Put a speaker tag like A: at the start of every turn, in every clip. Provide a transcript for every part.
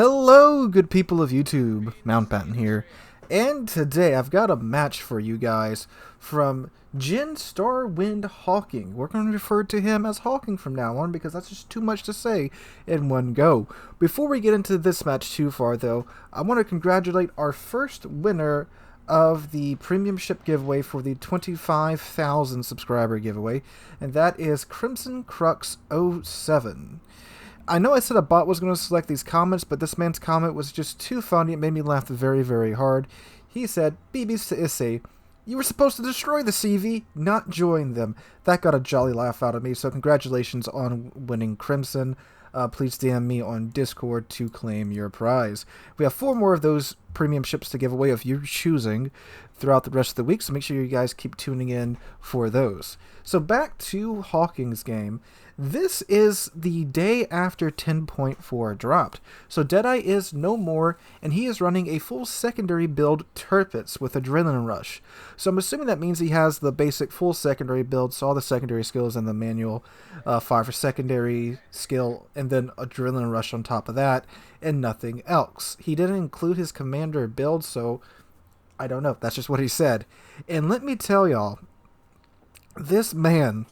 A: Hello, good people of YouTube. Mountbatten here. And today I've got a match for you guys from GeneStarwindHawking. We're going to refer to him as Hawking from now on because that's just too much to say in one go. Before we get into this match too far, though, I want to congratulate our first winner of the premium ship giveaway for the 25,000 subscriber giveaway, and that is Crimson Crux 07. I know I said a bot was going to select these comments, but this man's comment was just too funny. It made me laugh very, very hard. He said, "BB's to Issei, you were supposed to destroy the CV, not join them." That got a jolly laugh out of me, so congratulations on winning Crimson. Please DM me on Discord to claim your prize. We have 4 more of those premium ships to give away of your choosing throughout the rest of the week, so make sure you guys keep tuning in for those. So back to Hawking's game. This is the day after 10.4 dropped, so Deadeye is no more, and he is running a full secondary build Tirpitz with Adrenaline Rush. So I'm assuming that means he has the basic full secondary build, so all the secondary skills and the manual fire for secondary skill, and then Adrenaline Rush on top of that, and nothing else. He didn't include his commander build, so I don't know. That's just what he said. And let me tell y'all, this man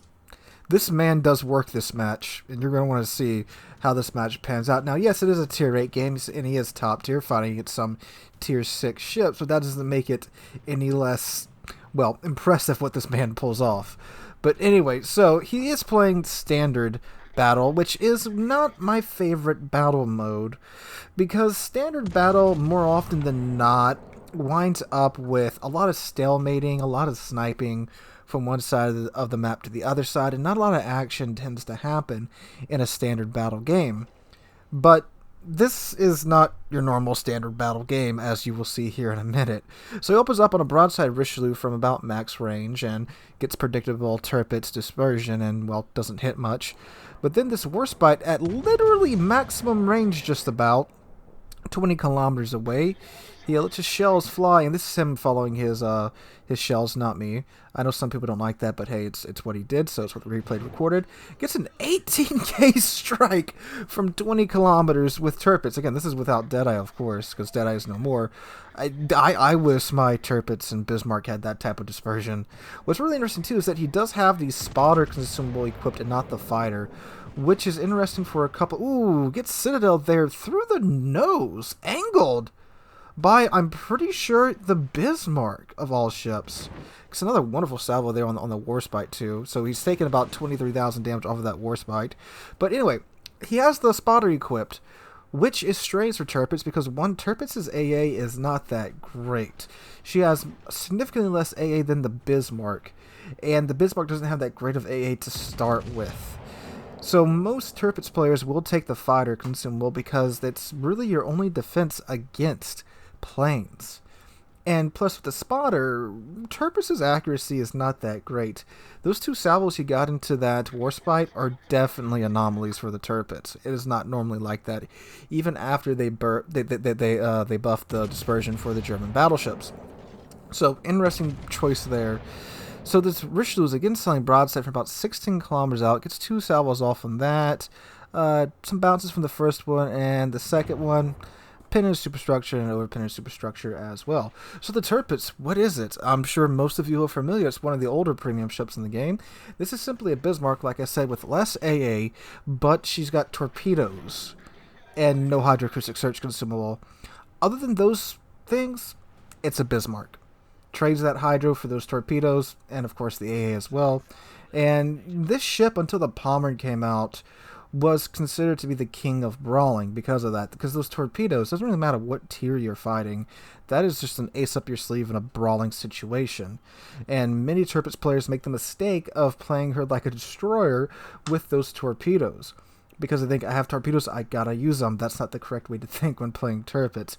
A: does work this match, and you're going to want to see how this match pans out. Now, yes, it is a tier 8 game, and he is top tier, fighting against some tier 6 ships, but that doesn't make it any less, well, impressive what this man pulls off. But anyway, so he is playing standard battle, which is not my favorite battle mode, because standard battle, more often than not, winds up with a lot of stalemating, a lot of sniping from one side of the map to the other side, and not a lot of action tends to happen in a standard battle game. But this is not your normal standard battle game, as you will see here in a minute. So he opens up on a broadside Richelieu from about max range and gets predictable Tirpitz dispersion and, well, doesn't hit much. But then this Warspite at literally maximum range, just about 20 kilometers away, he lets his shells fly, and this is him following his shells, not me. I know some people don't like that, but hey, it's what he did, so it's what the replay recorded. Gets an 18k strike from 20 kilometers with Tirpitz. Again, this is without Deadeye, of course, because Deadeye is no more. I wish my Tirpitz and Bismarck had that type of dispersion. What's really interesting, too, is that he does have the spotter consumable equipped and not the fighter, which is interesting for a couple... Ooh, gets Citadel there through the nose, angled by, I'm pretty sure, the Bismarck of all ships. It's another wonderful salvo there on the Warspite, too. So he's taking about 23,000 damage off of that Warspite. But anyway, he has the spotter equipped, which is strange for Tirpitz because, one, Tirpitz's AA is not that great. She has significantly less AA than the Bismarck, and the Bismarck doesn't have that great of AA to start with. So most Tirpitz players will take the fighter consumable because that's really your only defense against planes. And plus with the spotter, Tirpitz's accuracy is not that great. Those 2 salvos he got into that Warspite are definitely anomalies for the Tirpitz. It is not normally like that, even after they buffed the dispersion for the German battleships. So interesting choice there. So this Richelieu is again selling broadside from about 16 kilometers out. Gets 2 salvos off from that. Some bounces from the first one, and the second one, pinned superstructure and overpinned superstructure as well. So the Tirpitz, what is it? I'm sure most of you are familiar. It's one of the older premium ships in the game. This is simply a Bismarck, like I said, with less AA, but she's got torpedoes and no hydroacoustic search consumable. Other than those things, it's a Bismarck. Trades that hydro for those torpedoes, and of course the AA as well. And this ship, until the Pommern came out, was considered to be the king of brawling because of that. Because those torpedoes, doesn't really matter what tier you're fighting, that is just an ace up your sleeve in a brawling situation. And many Tirpitz players make the mistake of playing her like a destroyer with those torpedoes. Because they think, I have torpedoes, I gotta use them. That's not the correct way to think when playing Tirpitz.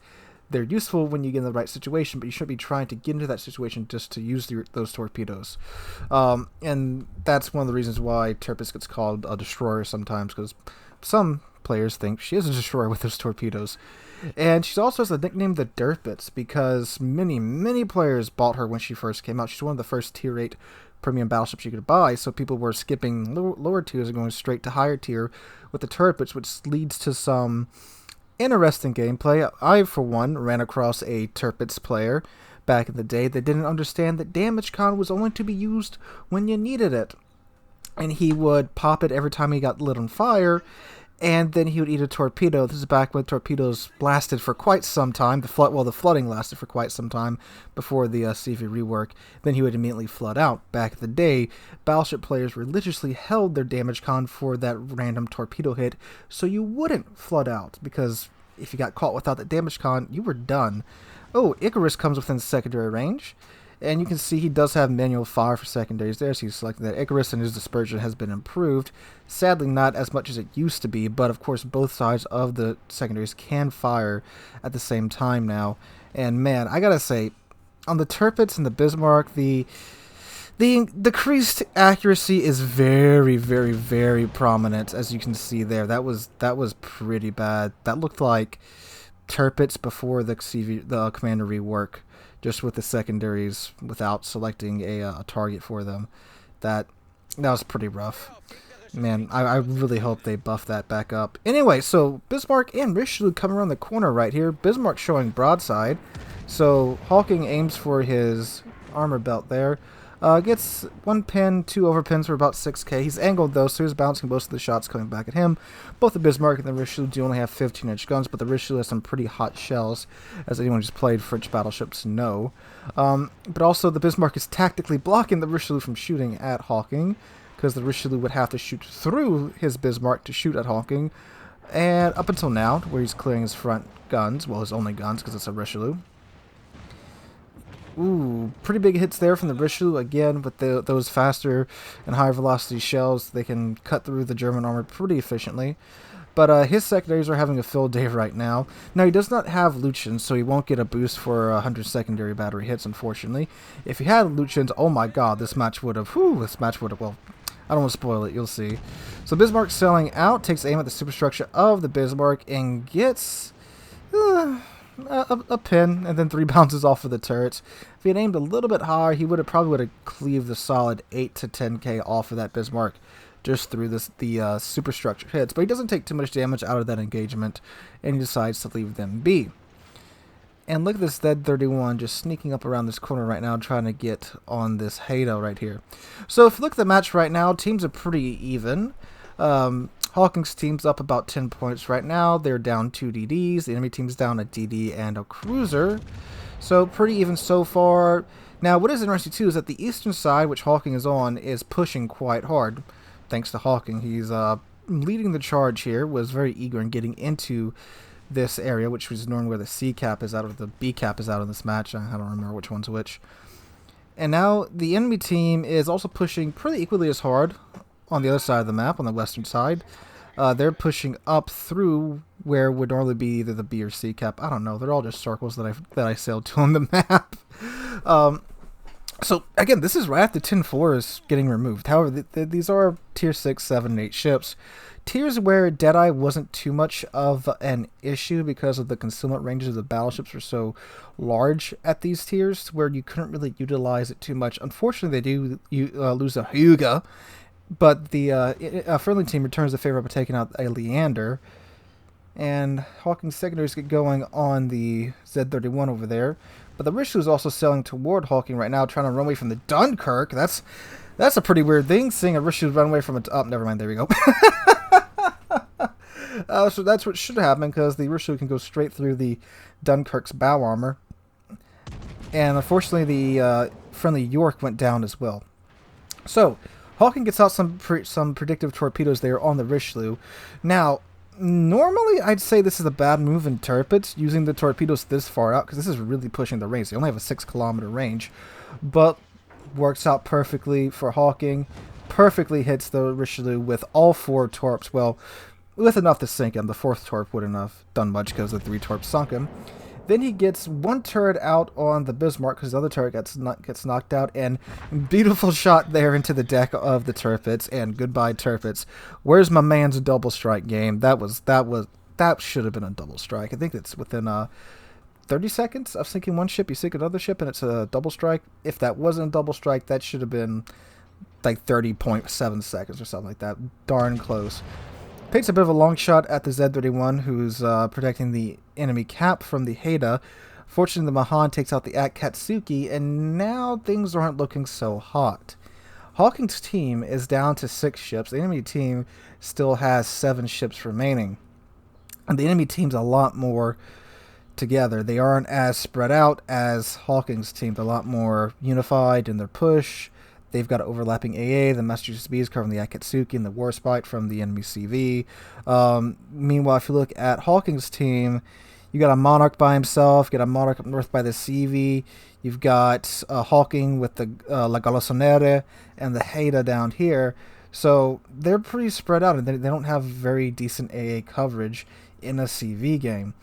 A: They're useful when you get in the right situation, but you shouldn't be trying to get into that situation just to use those torpedoes. And that's one of the reasons why Tirpitz gets called a destroyer sometimes, because some players think she is a destroyer with those torpedoes. And she also has the nickname the Tirpitz because many, many players bought her when she first came out. She's one of the first tier 8 premium battleships you could buy, so people were skipping lower tiers and going straight to higher tier with the Tirpitz, which leads to some Interesting gameplay. I, for one, ran across a Tirpitz player back in the day that didn't understand that damage con was only to be used when you needed it. And he would pop it every time he got lit on fire, and then he would eat a torpedo. This is back when torpedoes lasted for quite some time. The flooding lasted for quite some time before the CV rework. Then he would immediately flood out. Back in the day, Battleship players religiously held their damage con for that random torpedo hit, so you wouldn't flood out, because if you got caught without that damage con, you were done. Oh, Icarus comes within secondary range. And you can see he does have manual fire for secondaries there, so he's selecting that. Icarus and his dispersion has been improved. Sadly, not as much as it used to be, but of course both sides of the secondaries can fire at the same time now. And man, I gotta say, on the Tirpitz and the Bismarck, the decreased accuracy is very, very, very prominent, as you can see there. That was pretty bad. That looked like Tirpitz before the commander rework, just with the secondaries without selecting a target for them. That was pretty rough. Man, I really hope they buff that back up. Anyway, so Bismarck and Richelieu come around the corner right here. Bismarck showing broadside. So Hawking aims for his armor belt there. Gets 1 pin, 2 overpins for about 6k. He's angled though, so he's bouncing most of the shots coming back at him. Both the Bismarck and the Richelieu do only have 15-inch guns, but the Richelieu has some pretty hot shells, as anyone who's played French battleships know. But also the Bismarck is tactically blocking the Richelieu from shooting at Hawking, because the Richelieu would have to shoot through his Bismarck to shoot at Hawking. And up until now, where he's clearing his front guns, well, his only guns, because it's a Richelieu. Ooh, pretty big hits there from the Richelieu. Again, with those faster and higher velocity shells, they can cut through the German armor pretty efficiently. But his secondaries are having a field day right now. Now, he does not have Lucians, so he won't get a boost for 100 secondary battery hits, unfortunately. If he had Lucians, oh my god, this match would have, well, I don't want to spoil it, you'll see. So Bismarck selling out, takes aim at the superstructure of the Bismarck, and gets a pin, and then 3 bounces off of the turrets. If he had aimed a little bit higher, he probably would have cleaved the solid 8 to 10k off of that Bismarck just through the superstructure hits. But he doesn't take too much damage out of that engagement, and he decides to leave them be. And look at this Z31 just sneaking up around this corner right now, trying to get on this Hado right here. So if you look at the match right now, teams are pretty even. Hawking's team's up about 10 points right now. They're down 2 DDs. The enemy team's down a DD and a cruiser. So pretty even so far. Now, what is interesting too is that the eastern side, which Hawking is on, is pushing quite hard. Thanks to Hawking. He's leading the charge here, was very eager in getting into this area, which was normally where the C cap is out, or the B cap is out in this match. I don't remember which one's which. And now the enemy team is also pushing pretty equally as hard on the other side of the map, on the western side. They're pushing up through where would normally be either the B or C cap. I don't know. They're all just circles that I sailed to on the map. So again, this is right after 10-4 is getting removed. However, these are tier 6, 7, and 8 ships. Tiers where Deadeye wasn't too much of an issue because of the concealment ranges of the battleships were so large at these tiers, where you couldn't really utilize it too much. Unfortunately, they do lose a Hyuga. But the friendly team returns the favor by taking out a Leander. And Hawking's secondaries get going on the Z31 over there. But the Richelieu is also sailing toward Hawking right now, trying to run away from the Dunkirk. That's a pretty weird thing, seeing a Richelieu run away from it. Oh, never mind, there we go. So that's what should happen, because the Richelieu can go straight through the Dunkirk's bow armor. And unfortunately, the friendly York went down as well. So Hawking gets out some predictive torpedoes there on the Richelieu. Now, normally I'd say this is a bad move in Tirpitz, using the torpedoes this far out, because this is really pushing the range. They only have a 6-kilometer range, but works out perfectly for Hawking. Perfectly hits the Richelieu with all 4 torps. Well, with enough to sink him. The 4th torp wouldn't have done much because the 3 torps sunk him. Then he gets 1 turret out on the Bismarck, because the other turret gets knocked out, and beautiful shot there into the deck of the Tirpitz, and goodbye Tirpitz. Where's my man's double strike game? That should have been a double strike. I think it's within 30 seconds of sinking one ship, you sink another ship, and it's a double strike. If that wasn't a double strike, that should have been like 30.7 seconds or something like that. Darn close. Takes a bit of a long shot at the Z-31, who's protecting the enemy cap from the Haida. Fortunately, the Mahan takes out the Akatsuki, and now things aren't looking so hot. Hawking's team is down to 6 ships. The enemy team still has 7 ships remaining. And the enemy team's a lot more together. They aren't as spread out as Hawking's team. They're a lot more unified in their push. They've got overlapping AA, the Massachusetts Bees covering the Akatsuki, and the Warspite from the enemy CV. Meanwhile, if you look at Hawking's team, you got a Monarch by himself, you got a Monarch up north by the CV, you've got Hawking with the La Galosonere and the Haida down here. So they're pretty spread out, and they don't have very decent AA coverage in a CV game.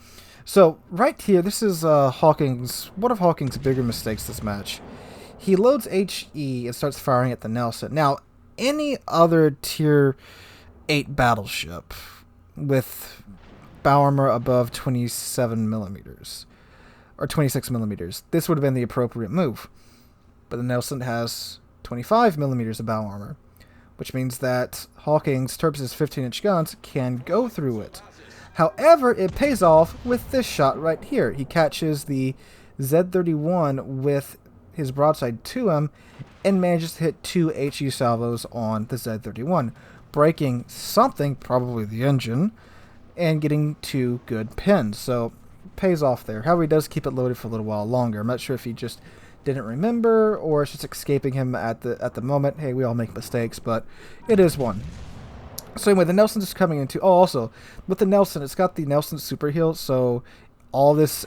A: So right here, this is one of Hawking's bigger mistakes this match. He loads HE and starts firing at the Nelson. Now, any other tier 8 battleship with bow armor above 27 millimeters or 26 millimeters, this would have been the appropriate move. But the Nelson has 25 millimeters of bow armor, which means that Hawking's Tirpitz's 15-inch guns can go through it. However, it pays off with this shot right here. He catches the Z-31 with his broadside to him and manages to hit 2 HE salvos on the Z-31, breaking something, probably the engine, and getting 2 good pins. So pays off there. However, he does keep it loaded for a little while longer. I'm not sure if he just didn't remember or it's just escaping him at the moment. Hey, we all make mistakes, but it is one. So anyway, the Nelson's is coming into... Oh, also, with the Nelson, it's got the Nelson super heal, so all this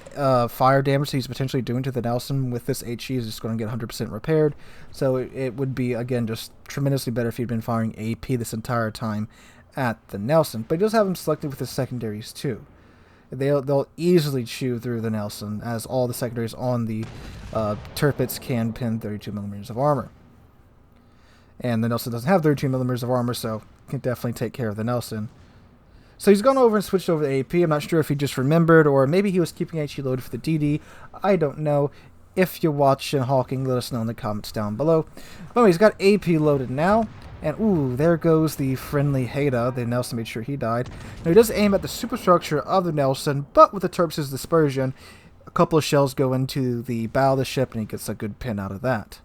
A: fire damage that he's potentially doing to the Nelson with this HE is just going to get 100% repaired. So it would be, again, just tremendously better if he'd been firing AP this entire time at the Nelson. But he does have him selected with his secondaries, too. They'll easily chew through the Nelson, as all the secondaries on the Tirpitz can pin 32 millimeters of armor. And the Nelson doesn't have 32 millimeters of armor, so can definitely take care of the Nelson. So he's gone over and switched over to AP. I'm not sure if he just remembered, or maybe he was keeping HE loaded for the DD. I don't know. If you're watching Hawking, let us know in the comments down below. But anyway, he's got AP loaded now. And ooh, there goes the friendly Haida. The Nelson made sure he died. Now he does aim at the superstructure of the Nelson, but with the Tirpitz's dispersion, a couple of shells go into the bow of the ship, and he gets a good pin out of that.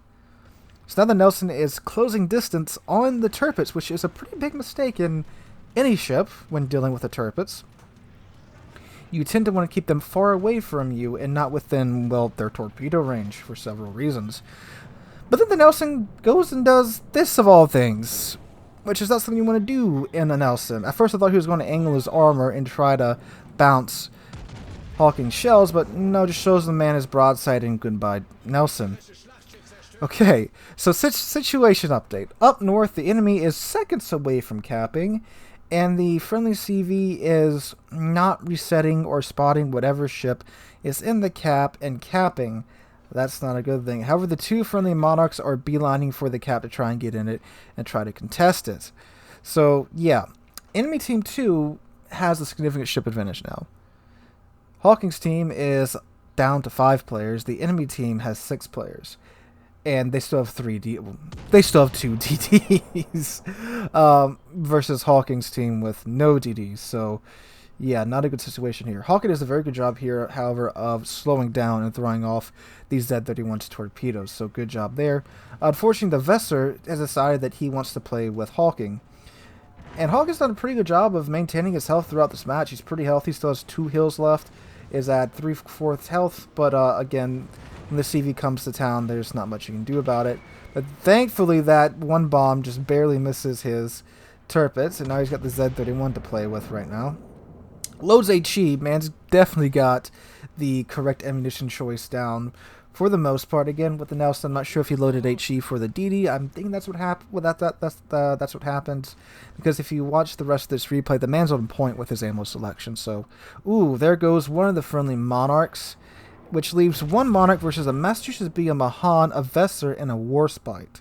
A: So now the Nelson is closing distance on the Tirpitz, which is a pretty big mistake in any ship when dealing with a Tirpitz. You tend to want to keep them far away from you and not within, well, their torpedo range for several reasons. But then the Nelson goes and does this of all things, which is not something you want to do in a Nelson. At first I thought he was going to angle his armor and try to bounce Hawking's shells, but no, just shows the man his broadside and goodbye, Nelson. Okay, so situation update. Up north, the enemy is seconds away from capping, and the friendly CV is not resetting or spotting whatever ship is in the cap and capping. That's not a good thing. However, the 2 friendly Monarchs are beelining for the cap to try and get in it and try to contest it. So, yeah. Enemy Team 2 has a significant ship advantage now. Hawking's team is down to 5 players. The enemy team has 6 players. And they still have 2 DDs versus Hawking's team with no DDs. So, yeah, not a good situation here. Hawking does a very good job here, however, of slowing down and throwing off these Z-31's torpedoes. So, good job there. Unfortunately, the Vesser has decided that he wants to play with Hawking. And Hawking's done a pretty good job of maintaining his health throughout this match. He's pretty healthy, still has 2 heals left, is at 3/4 health, but again, when the CV comes to town, there's not much you can do about it. But thankfully, that one bomb just barely misses his Tirpitz, and now he's got the Z-31 to play with right now. Loads HE, man's definitely got the correct ammunition choice down for the most part. Again, with the Nelson, I'm not sure if he loaded HE for the DD. I'm thinking that's what happened. Well, that's what happens, because if you watch the rest of this replay, the man's on point with his ammo selection. So, ooh, there goes one of the friendly Monarchs, which leaves 1 Monarch versus a Massachusetts B, a Mahan, a Vesser, and a Warspite.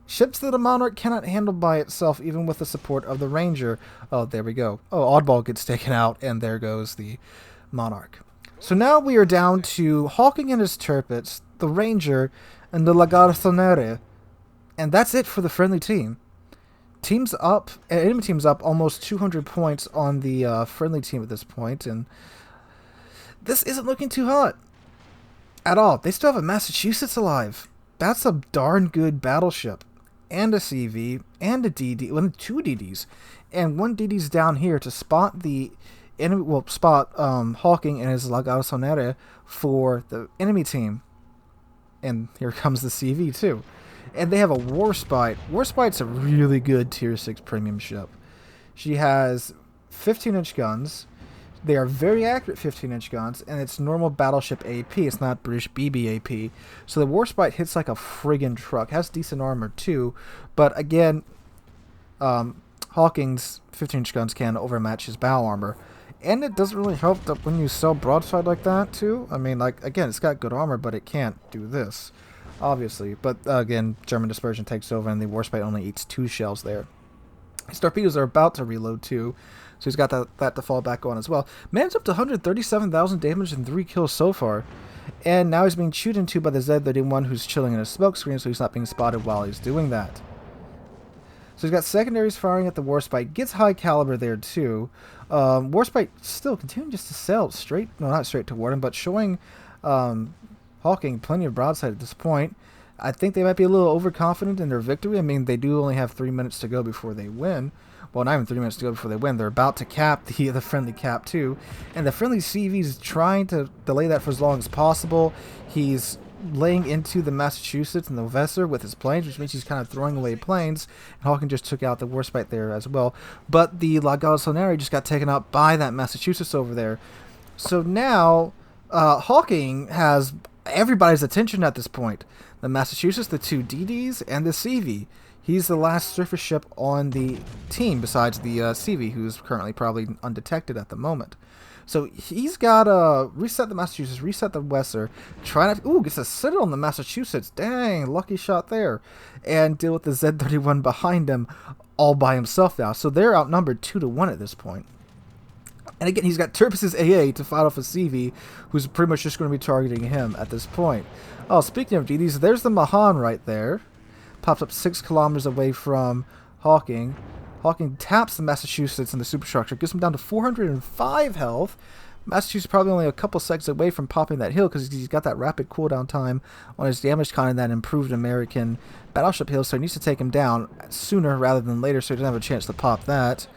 A: Ships that a Monarch cannot handle by itself, even with the support of the Ranger. Oh, there we go. Oh, Oddball gets taken out, and there goes the Monarch. So now we are down to Hawking and his Tirpitz, the Ranger, and the La Garçonnere. And that's it for the friendly team. enemy team's up almost 200 points on the friendly team at this point, and this isn't looking too hot at all. They still have a Massachusetts alive. That's a darn good battleship, and a CV, and a DD, well, 2 DDs, and 1 DD's down here to spot the enemy. Well, spot Hawking and his Lagado Sonere for the enemy team, and here comes the CV too. And they have a Warspite. Warspite's a really good Tier 6 premium ship. She has 15-inch guns. They are very accurate 15-inch guns, and it's normal battleship AP. It's not British BB AP. So the Warspite hits like a friggin' truck. Has decent armor too, but again, Hawking's 15-inch guns can overmatch his bow armor. And it doesn't really help that when you sell broadside like that too. I mean, like, again, it's got good armor, but it can't do this, obviously. But again, German dispersion takes over, and the Warspite only eats 2 shells there. His torpedoes are about to reload too, so he's got that to fall back on as well. Man's up to 137,000 damage and 3 kills so far. And now he's being chewed into by the Z-31, who's chilling in a smoke screen, so he's not being spotted while he's doing that. So he's got secondaries firing at the Warspite. Gets high caliber there too. Warspite still continuing just to sail straight, no, not straight toward him, but showing Hawking plenty of broadside at this point. I think they might be a little overconfident in their victory. I mean, they do only have 3 minutes to go before they win. Well, not even 3 minutes to go before they win. They're about to cap the friendly cap too. And the friendly CV's trying to delay that for as long as possible. He's laying into the Massachusetts and the Vesser with his planes, which means he's kind of throwing away planes. And Hawking just took out the Warspite there as well. But the Lagado Sonere just got taken out by that Massachusetts over there. So now Hawking has everybody's attention at this point. The Massachusetts, the 2 DDs, and the CV. He's the last surface ship on the team besides the CV, who's currently probably undetected at the moment. So he's got to reset the Massachusetts, reset the Vesser, try not to, ooh, gets a citadel on the Massachusetts. Dang, lucky shot there. And deal with the Z-31 behind him all by himself now. So they're outnumbered 2-1 at this point. And again, he's got Tirpitz's AA to fight off a CV, who's pretty much just going to be targeting him at this point. Oh, speaking of DDs, there's the Mahan right there. Pops up 6 kilometers away from Hawking. Hawking taps the Massachusetts in the superstructure, gets him down to 405 health. Massachusetts probably only a couple seconds away from popping that hill because he's got that rapid cooldown time on his damage con and that improved American battleship hill, so he needs to take him down sooner rather than later so he doesn't have a chance to pop that.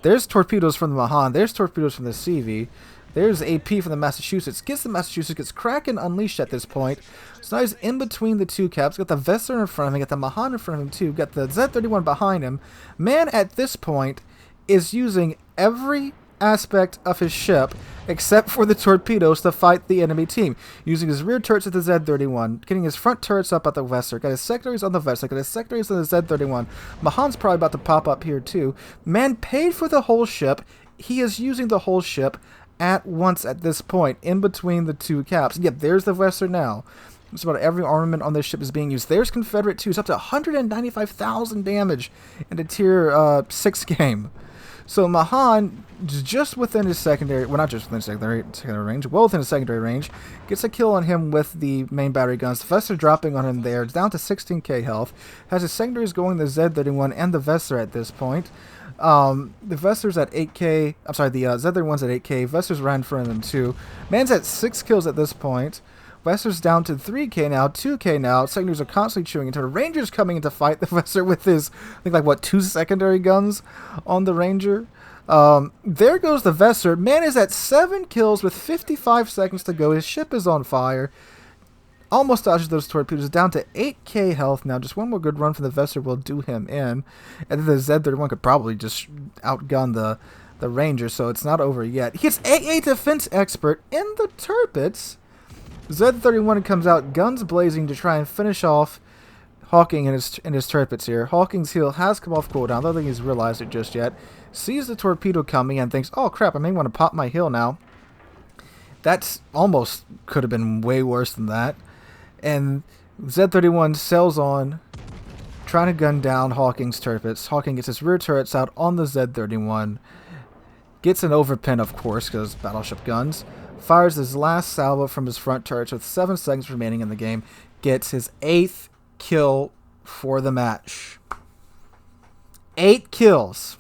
A: There's torpedoes from the Mahan. There's torpedoes from the CV. There's AP from the Massachusetts. Gets Kraken unleashed at this point. So now he's in between the 2 caps. Got the Vesser in front of him. Got the Mahan in front of him too. Got the Z-31 behind him. Man at this point is using every aspect of his ship except for the torpedoes to fight the enemy team. Using his rear turrets at the Z-31. Getting his front turrets up at the Vesser. Got his secondaries on the Vesser. Got his secondaries on the Z-31. Mahan's probably about to pop up here too. Man paid for the whole ship. He is using the whole ship at once at this point, in between the 2 caps. Yep, there's the Vesser now. Just about every armament on this ship is being used. There's Confederate 2. It's up to 195,000 damage in a Tier 6 game. So Mahan, just within his secondary, well, not just within his secondary range, well within his secondary range, gets a kill on him with the main battery guns. The Vesser dropping on him there. It's down to 16k health. Has his secondaries going the Z-31 and the Vesser at this point. The Vesser's at 8k. I'm sorry, the Z-31's at 8k. Vesser's right in front of them too. Man's at 6 kills at this point. Vesser's down to 3k now, 2k now. Secondaries are constantly chewing into it. Ranger's coming in to fight the Vesser with his, I think, like, what, 2 secondary guns on the Ranger. There goes the Vesser. Man is at 7 kills with 55 seconds to go. His ship is on fire. Almost dodges those torpedoes. Down to 8k health now. Just one more good run from the Vesser will do him in. And then the Z-31 could probably just outgun the Ranger, so it's not over yet. He gets AA Defense Expert in the Tirpitz. Z-31 comes out guns blazing to try and finish off Hawking in his Tirpitz here. Hawking's heel has come off cooldown. I don't think he's realized it just yet. Sees the torpedo coming and thinks, oh crap, I may want to pop my heel now. That's almost could have been way worse than that. And Z-31 sails on, trying to gun down Hawking's Tirpitz. Hawking gets his rear turrets out on the Z-31. Gets an overpin, of course, because battleship guns. Fires his last salvo from his front turrets with 7 seconds remaining in the game. Gets his 8th kill for the match. 8 kills.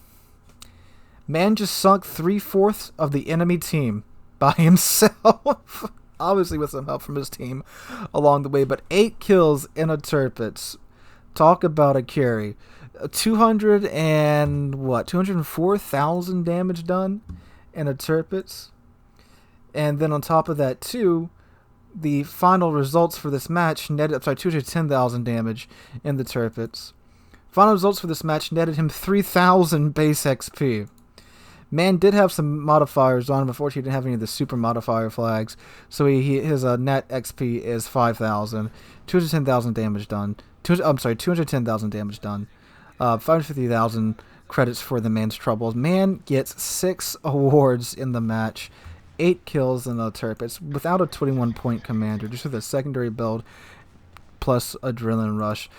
A: Man just sunk 3/4 of the enemy team by himself. Obviously with some help from his team along the way, but 8 kills in a Tirpitz. Talk about a carry. 204,000 damage done in a Tirpitz. And then on top of that too, the final results for this match netted 210,000 damage in the Tirpitz. Final results for this match netted him 3,000 base XP. Man did have some modifiers on him. Unfortunately, he didn't have any of the super modifier flags, so his net XP is 5,000. 210,000 damage done. 210,000 damage done. 550,000 credits for the man's troubles. Man gets 6 awards in the match. 8 kills in the Tirpitz without a 21-point commander, just with a secondary build plus Adrenaline Rush.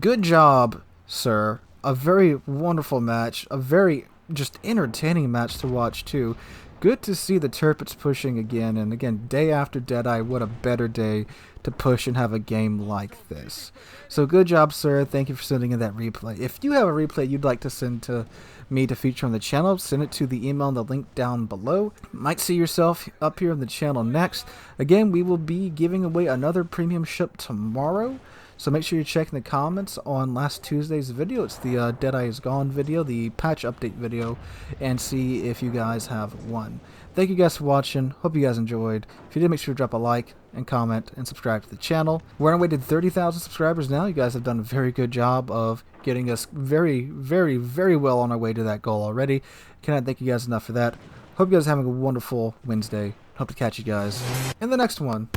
A: Good job, sir. A very wonderful match. A very just entertaining match to watch too. Good to see the Tirpitz pushing again, and again, day after Deadeye, what a better day to push and have a game like this. So good job, sir. Thank you for sending in that replay. If you have a replay you'd like to send to me to feature on the channel, send it to the email in the link down below. Might see yourself up here on the channel next. Again, we will be giving away another premium ship tomorrow, so make sure you're checking the comments on last Tuesday's video. It's the Deadeye is Gone video, the patch update video, and see if you guys have won. Thank you guys for watching. Hope you guys enjoyed. If you did, make sure to drop a like and comment and subscribe to the channel. We're on our way to 30,000 subscribers now. You guys have done a very good job of getting us very, very, very well on our way to that goal already. Cannot thank you guys enough for that. Hope you guys are having a wonderful Wednesday. Hope to catch you guys in the next one.